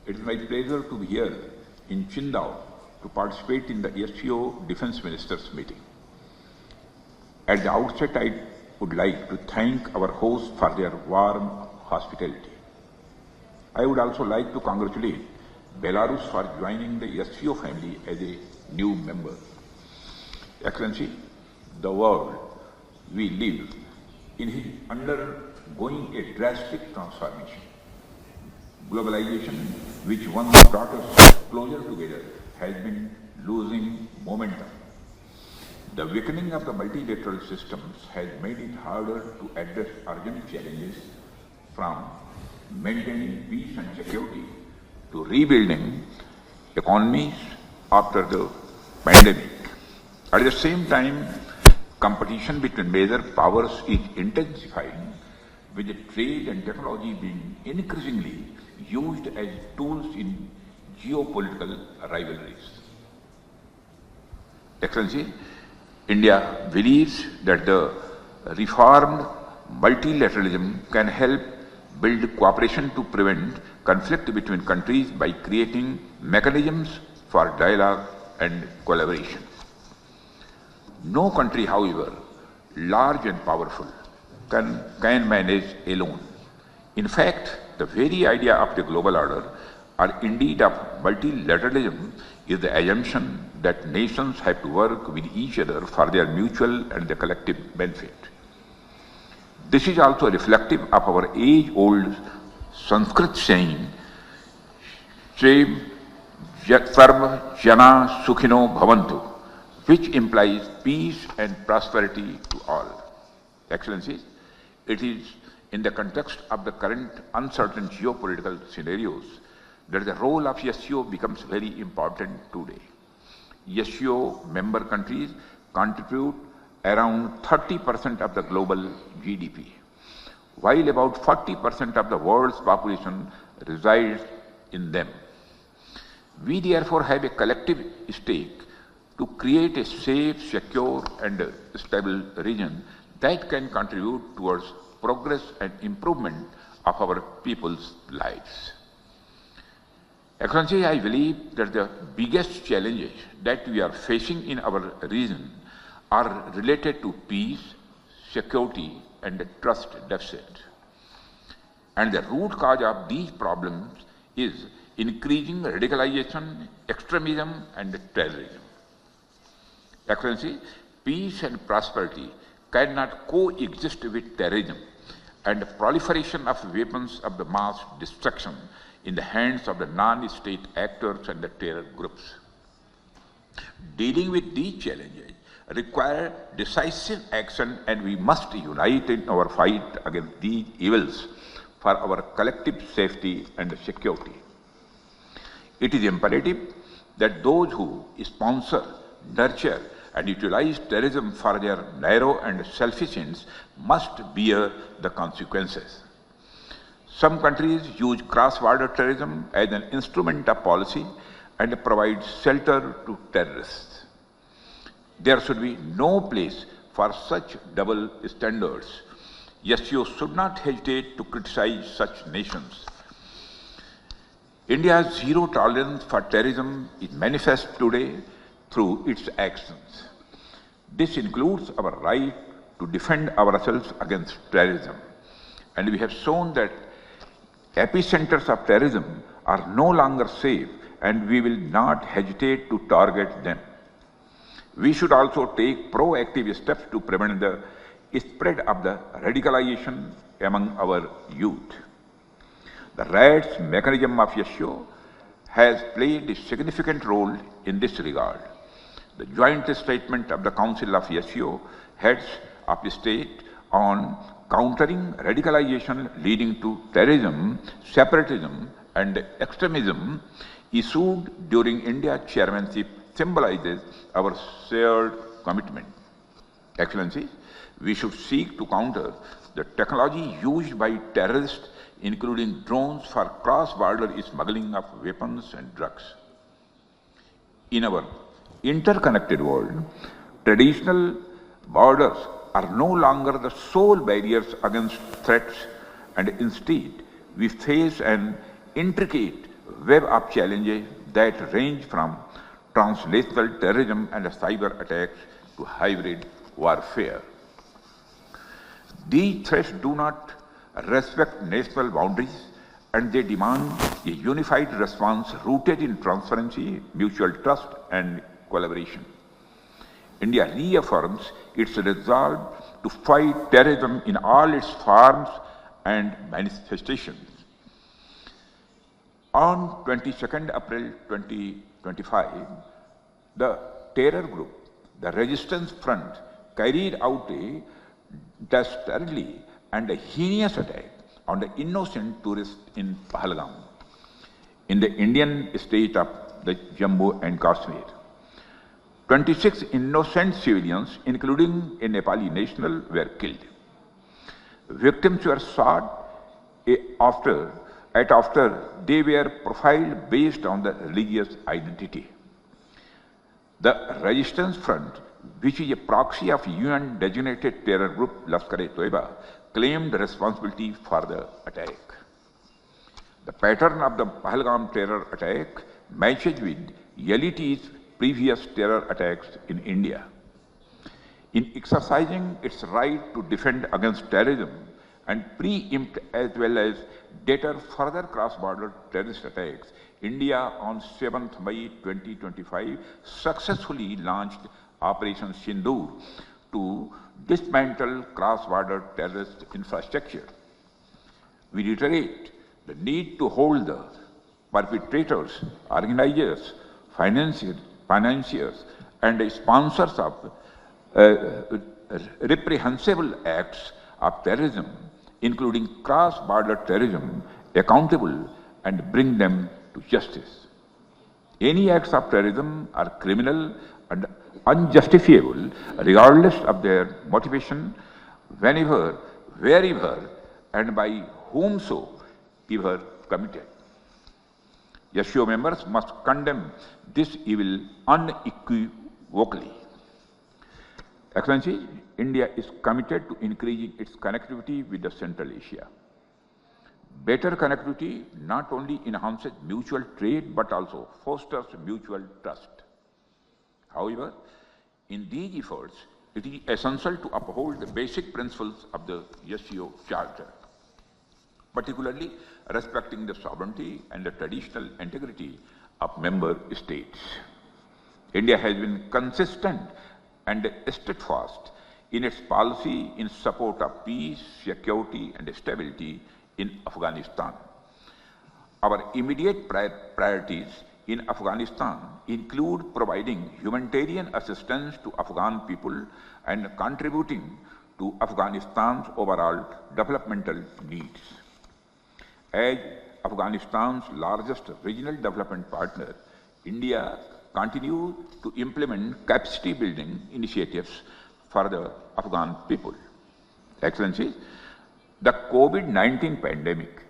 It is my pleasure to be here in Qingdao to participate in the SCO Defense Ministers meeting. At the outset, I would like to thank our hosts for their warm hospitality. I would also like to congratulate Belarus for joining the SCO family as a new member. Excellency, the world we live in is undergoing a drastic transformation. Globalization, which once brought us closer together, has been losing momentum. The weakening of the multilateral systems has made it harder to address urgent challenges, from maintaining peace and security to rebuilding economies after the pandemic. At the same time, competition between major powers is intensifying, with trade and technology being increasingly used as tools in geopolitical rivalries. Excellency, India believes that the reformed multilateralism can help build cooperation to prevent conflict between countries by creating mechanisms for dialogue and collaboration. No country, however, large and powerful, can manage alone. In fact, the very idea of the global order, or indeed of multilateralism, is the assumption that nations have to work with each other for their mutual and the collective benefit. This is also reflective of our age-old Sanskrit saying, Shrem Sarva Jana Sukhino Bhavantu, which implies peace and prosperity to all. Excellencies, it is in the context of the current uncertain geopolitical scenarios that the role of SCO becomes very important today. SCO member countries contribute around 30% of the global GDP, while about 40% of the world's population resides in them. We therefore have a collective stake to create a safe, secure and stable region that can contribute towards progress and improvement of our people's lives. Excellency, I believe that the biggest challenges that we are facing in our region are related to peace, security and trust deficit. And the root cause of these problems is increasing radicalization, extremism and terrorism. Excellency, peace and prosperity cannot coexist with terrorism and the proliferation of weapons of the mass destruction in the hands of the non-state actors and the terror groups. Dealing with these challenges require decisive action, and we must unite in our fight against these evils for our collective safety and security. It is imperative that those who sponsor, nurture and utilize terrorism for their narrow and selfish ends must bear the consequences. Some countries use cross-border terrorism as an instrument of policy and provide shelter to terrorists. There should be no place for such double standards. SCO should not hesitate to criticize such nations. India's zero tolerance for terrorism is manifest today through its actions. This includes our right to defend ourselves against terrorism. And we have shown that epicenters of terrorism are no longer safe, and we will not hesitate to target them. We should also take proactive steps to prevent the spread of the radicalization among our youth. The RADS mechanism of SCO has played a significant role in this regard. The joint statement of the Council of SCO heads of state on countering radicalization leading to terrorism, separatism and extremism, issued during India's chairmanship, symbolizes our shared commitment. Excellency, we should seek to counter the technology used by terrorists, including drones, for cross-border smuggling of weapons and drugs. In our interconnected world, traditional borders are no longer the sole barriers against threats, and instead we face an intricate web of challenges that range from translational terrorism and cyber attacks to hybrid warfare. These threats do not respect national boundaries, and they demand a unified response rooted in transparency, mutual trust, and collaboration. India reaffirms its resolve to fight terrorism in all its forms and manifestations. On 22nd April 2025, the terror group, the Resistance Front, carried out a dastardly and a heinous attack on the innocent tourists in Pahalgam, in the Indian state of the Jammu and Kashmir. 26 innocent civilians, including a Nepali national, were killed. Victims were shot after they were profiled based on the religious identity. The Resistance Front, which is a proxy of UN-designated terror group Lashkar-e-Toiba, claimed responsibility for the attack. The pattern of the Pahalgam terror attack matches with LET's previous terror attacks in India. In exercising its right to defend against terrorism and preempt as well as deter further cross-border terrorist attacks, India on 7th May 2025 successfully launched Operation Sindoor to dismantle cross-border terrorist infrastructure. We reiterate the need to hold the perpetrators, organizers, financiers, and sponsors of reprehensible acts of terrorism, including cross-border terrorism, accountable and bring them to justice. Any acts of terrorism are criminal and unjustifiable regardless of their motivation, whenever, wherever, and by whomsoever committed. SCO members must condemn this evil unequivocally. Excellency, India is committed to increasing its connectivity with the Central Asia. Better connectivity not only enhances mutual trade but also fosters mutual trust. However, in these efforts, it is essential to uphold the basic principles of the SCO Charter, particularly respecting the sovereignty and the traditional integrity of member states. India has been consistent and steadfast in its policy in support of peace, security, and stability in Afghanistan. Our immediate priorities in Afghanistan include providing humanitarian assistance to Afghan people and contributing to Afghanistan's overall developmental needs. As Afghanistan's largest regional development partner, India continues to implement capacity building initiatives for the Afghan people. Excellencies, the COVID-19 pandemic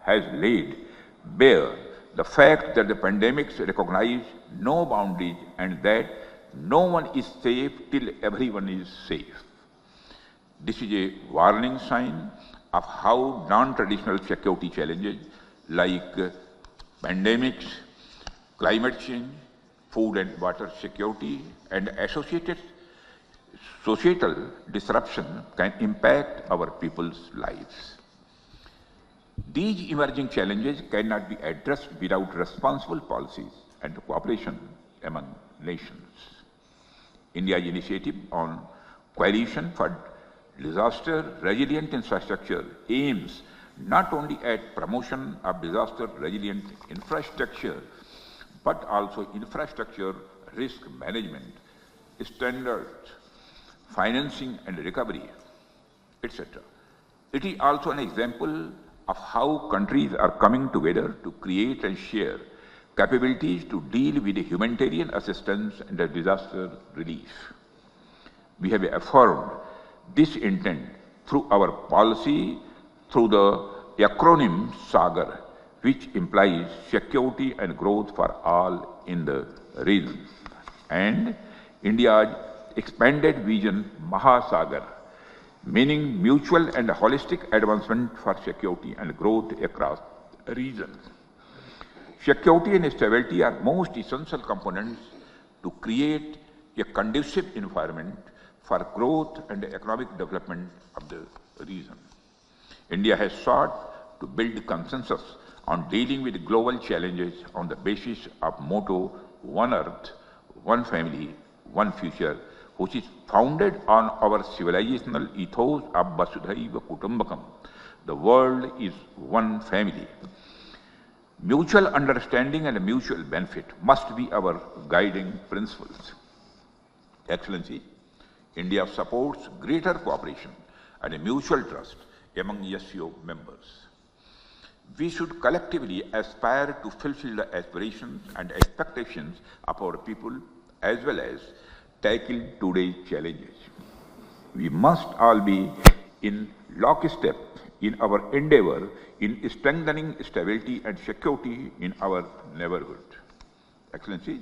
has laid bare the fact that the pandemics recognize no boundaries and that no one is safe till everyone is safe. This is a warning sign of how non-traditional security challenges like pandemics, climate change, food and water security, and associated societal disruption can impact our people's lives. These emerging challenges cannot be addressed without responsible policies and cooperation among nations. India's initiative on Coalition for Disaster-Resilient Infrastructure aims not only at promotion of disaster-resilient infrastructure, but also infrastructure risk management, standards, financing and recovery, etc. It is also an example of how countries are coming together to create and share capabilities to deal with the humanitarian assistance and the disaster relief. We have affirmed this intent through our policy through the acronym SAGAR, which implies security and growth for all in the region, and India's expanded vision Mahasagar, meaning mutual and holistic advancement for security and growth across regions. Security and stability are most essential components to create a conducive environment for growth and economic development of the region. India has sought to build consensus on dealing with global challenges on the basis of motto One Earth, One Family, One Future, which is founded on our civilizational ethos of Vasudhaiva Kutumbakam. The world is one family. Mutual understanding and mutual benefit must be our guiding principles. Excellency, India supports greater cooperation and mutual trust among SCO members. We should collectively aspire to fulfill the aspirations and expectations of our people as well as tackle today's challenges. We must all be in lockstep in our endeavor in strengthening stability and security in our neighborhood. Excellency,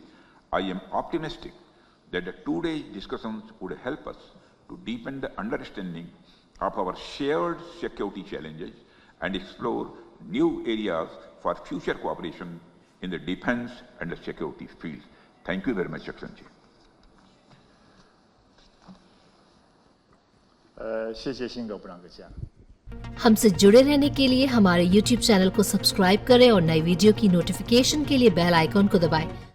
I am optimistic that the today's discussions would help us to deepen the understanding of our shared security challenges and explore new areas for future cooperation in the defense and the security field. Thank you very much, Excellency. 谢谢辛格部长阁下。 हमसे जुड़े रहने के लिए हमारे YouTube channel को subscribe करें और नई वीडियो की नोटिफिकेशन के लिए बेल आइकॉन को दबाएं।